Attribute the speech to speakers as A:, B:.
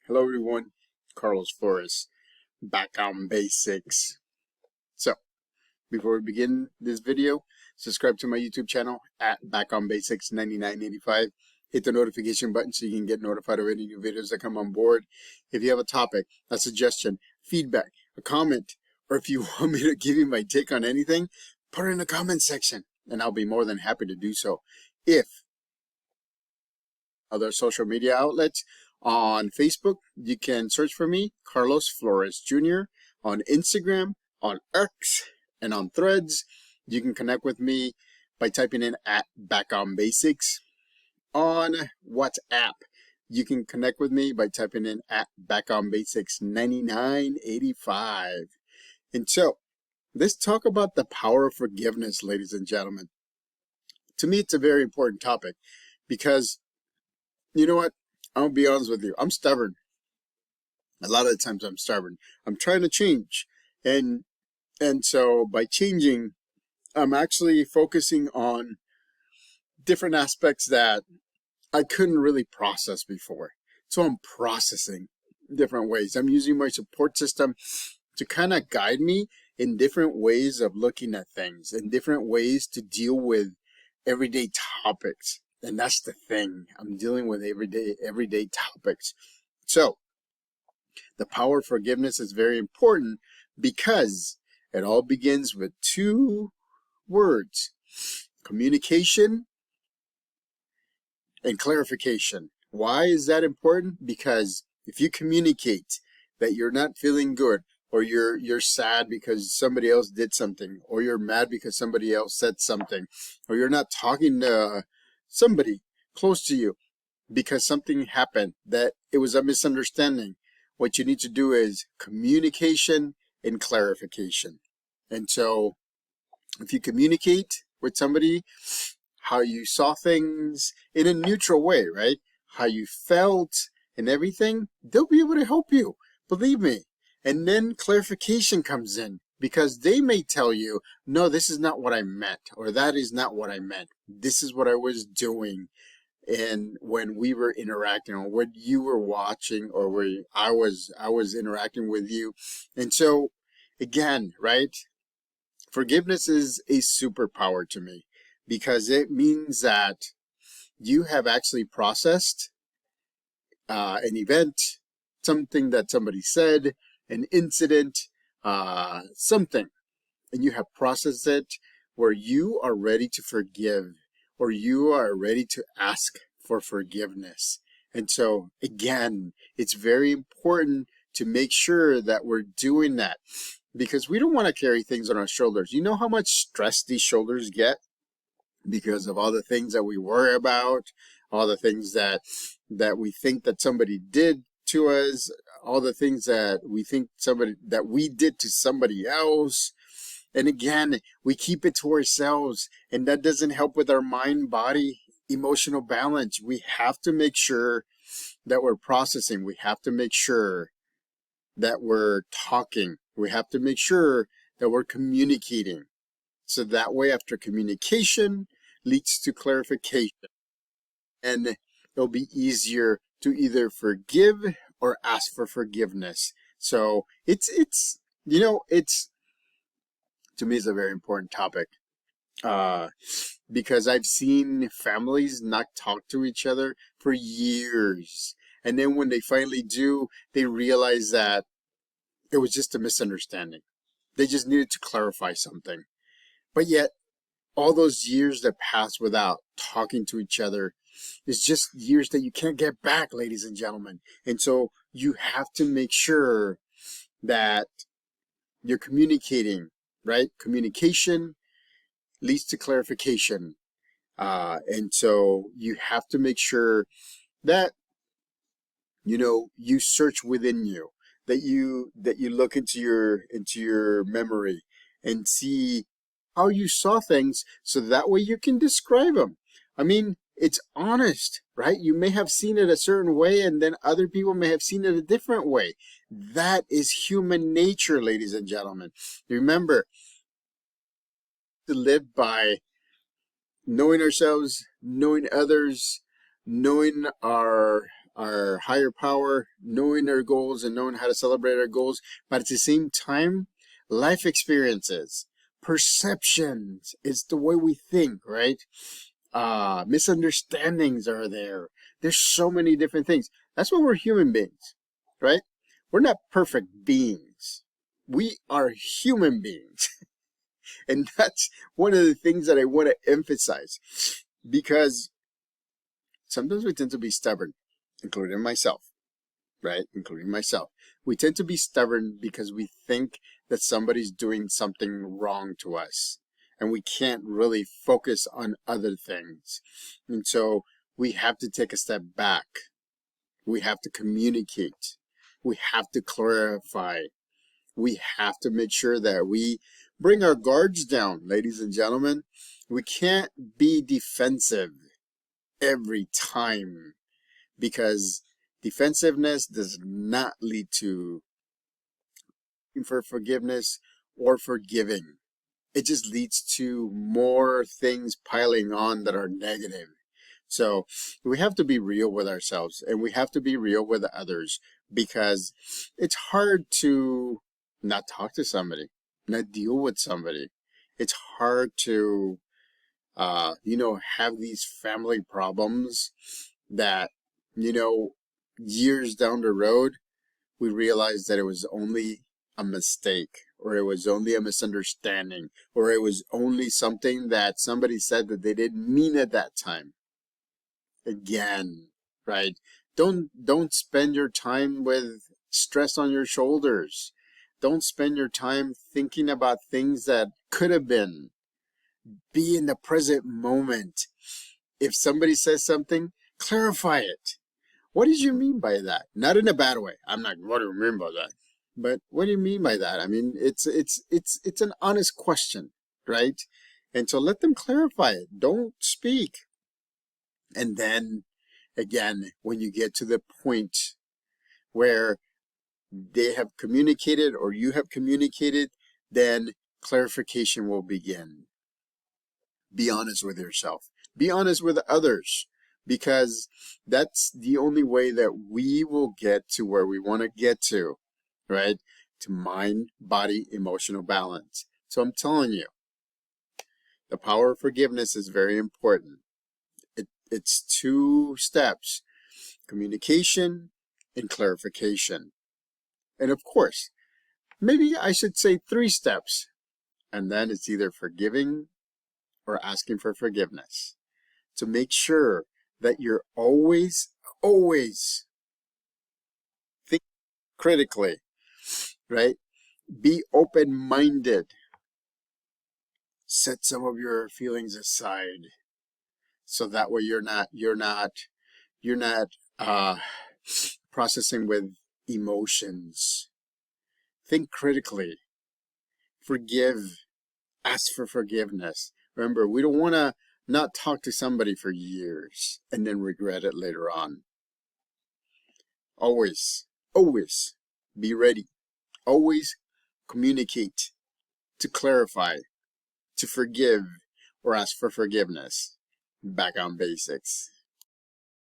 A: Hello everyone, Carlos Flores, back on basics. So, before we begin this video, subscribe to my YouTube channel at Back on Basics 9985. Hit the notification button so you can get notified of any new videos that come on board. If you have a topic, a suggestion, feedback, a comment, or if you want me to give you my take on anything, put it in the comment section and I'll be more than happy to do so. If other social media outlets, on Facebook, you can search for me, Carlos Flores Jr. On Instagram, on X, and on Threads. You can connect with me by typing in at Back on Basics. On WhatsApp, you can connect with me by typing in at Back on Basics 9985. And so, let's talk about the power of forgiveness, ladies and gentlemen. To me, it's a very important topic because, you know what? I'm gonna be honest with you. I'm stubborn. A lot of the times I'm stubborn. I'm trying to change. And so by changing, I'm actually focusing on different aspects that I couldn't really process before. So I'm processing different ways. I'm using my support system to kind of guide me in different ways of looking at things and different ways to deal with everyday topics. And that's the thing. I'm dealing with everyday topics. So the power of forgiveness is very important because it all begins with two words: communication and clarification. Why is that important? Because if you communicate that you're not feeling good, or you're sad because somebody else did something, or you're mad because somebody else said something, or you're not talking to somebody close to you because something happened, that it was a misunderstanding, what you need to do is communication and clarification. And so if you communicate with somebody how you saw things in a neutral way, right? How you felt and everything, they'll be able to help you, believe me. And then clarification comes in, because they may tell you, no, this is not what I meant, or that is not what I meant. This is what I was doing. And when we were interacting, or when you were watching, or where I was interacting with you. And so again, right? Forgiveness is a superpower to me, because it means that you have actually processed an event, something that somebody said, an incident, something, and you have processed it where you are ready to forgive, or you are ready to ask for forgiveness. And so again, it's very important to make sure that we're doing that, because we don't want to carry things on our shoulders. You know how much stress these shoulders get because of all the things that we worry about, all the things that we think that somebody did to us, all the things that we think that we did to somebody else. And again, we keep it to ourselves, and that doesn't help with our mind, body, emotional balance. We have to make sure that we're processing. We have to make sure that we're talking. We have to make sure that we're communicating. So that way, after communication leads to clarification, and it'll be easier to either forgive or ask for forgiveness. So it's to me, it's a very important topic, because I've seen families not talk to each other for years. And then when they finally do, they realize that it was just a misunderstanding. They just needed to clarify something. But yet, all those years that passed without talking to each other is just years that you can't get back, ladies and gentlemen. And so you have to make sure that you're communicating, right? Communication leads to clarification. And so you have to make sure that, you search within you, that you look into your memory and see how you saw things, so that way you can describe them. I mean, it's honest, right? You may have seen it a certain way, and then other people may have seen it a different way. That is human nature, ladies and gentlemen. Remember, to live by knowing ourselves, knowing others, knowing our our higher power, knowing our goals and knowing how to celebrate our goals, but at the same time, life experiences, perceptions, it's the way we think, right? Misunderstandings are there. There's so many different things. That's why we're human beings, right? We're not perfect beings. We are human beings. And that's one of the things that I want to emphasize, because sometimes we tend to be stubborn, including myself, right? Including myself. We tend to be stubborn because we think that somebody's doing something wrong to us, and we can't really focus on other things. And so we have to take a step back. We have to communicate. We have to clarify. We have to make sure that we bring our guards down, ladies and gentlemen. We can't be defensive every time, because defensiveness does not lead to for forgiveness or forgiving. It just leads to more things piling on that are negative. So we have to be real with ourselves, and we have to be real with others, because it's hard to not talk to somebody, not deal with somebody. It's hard to, have these family problems that, years down the road, we realize that it was only a mistake, or it was only a misunderstanding, or it was only something that somebody said that they didn't mean at that time. Again, right? Don't spend your time with stress on your shoulders. Don't spend your time thinking about things that could have been. Be in the present moment. If somebody says something, clarify it. What did you mean by that? Not in a bad way. I'm not, what do you mean by that? But what do you mean by that? I mean, it's an honest question, right? And so let them clarify it. Don't speak. And then again, when you get to the point where they have communicated or you have communicated, then clarification will begin. Be honest with yourself. Be honest with others, because that's the only way that we will get to where we want to get to, right? To mind, body, emotional balance. So I'm telling you, the power of forgiveness is very important. It's 2 steps: communication and clarification. And of course, maybe I should say 3 steps. And then it's either forgiving or asking for forgiveness. To make sure that you're always think critically, right? Be open-minded. Set some of your feelings aside, so that way you're not processing with emotions. Think critically. Forgive. Ask for forgiveness. Remember, we don't want to not talk to somebody for years and then regret it later on. Always be ready. Always communicate, to clarify, to forgive, or ask for forgiveness. Back on basics.